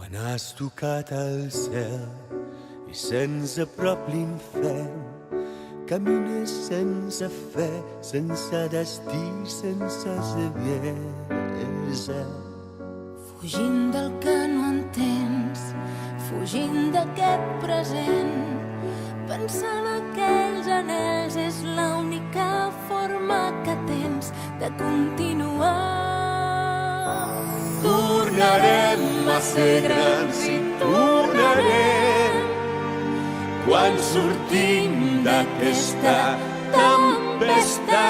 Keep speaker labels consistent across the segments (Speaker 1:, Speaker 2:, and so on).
Speaker 1: Quan has tocat el cel i se'ns aprop l'infern, camines sense fe, sense destí, sense saviesa.
Speaker 2: Fugint del que no entens, fugint d'aquest present, pensant aquells anells és l'única forma que tens de continuar.
Speaker 1: Tornarem a ser grans i tornarem quan sortim d'aquesta tempesta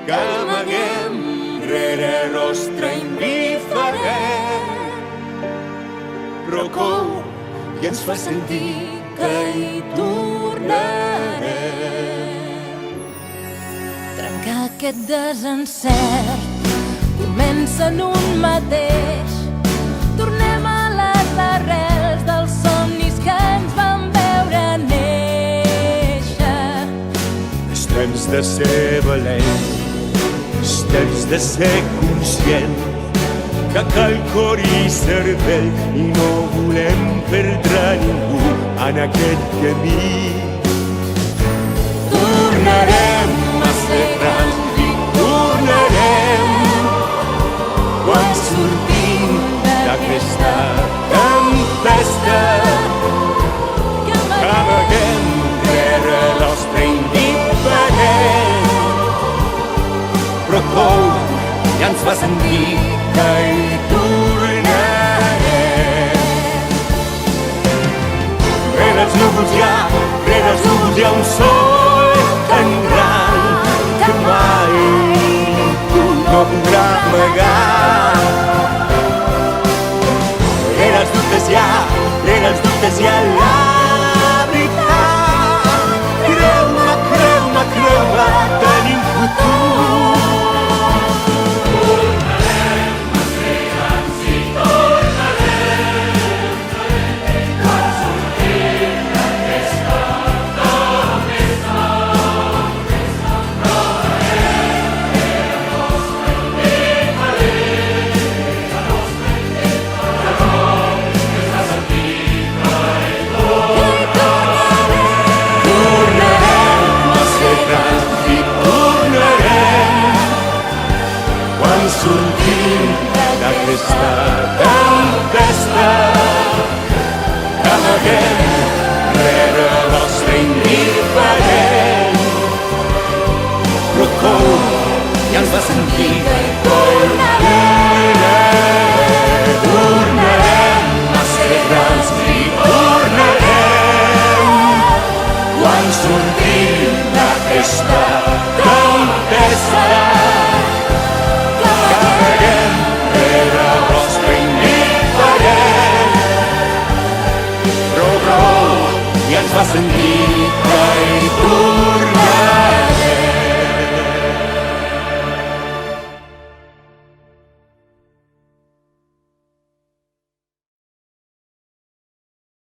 Speaker 1: que amaguem rere rostre indiferent, però cou i ens fa sentir que hi tornarem.
Speaker 2: Trencar aquest desencert comença en un mateix. Tornem a les arrels dels somnis que ens van veure néixer.
Speaker 1: És temps de ser valent, és temps de ser conscient que cal cor i cervell i no volem perdre ningú en aquest camí. Tornarem a ser grans i tornarem quan sortim d'aquesta tempesta que amaguem rere l'ostre indiferent, però cou ja ens fa sentir que hi tornarem. Rere els núvols hi ha un sol tan gran que mai ningú no podrà amagar. Rere els dubtes hi ha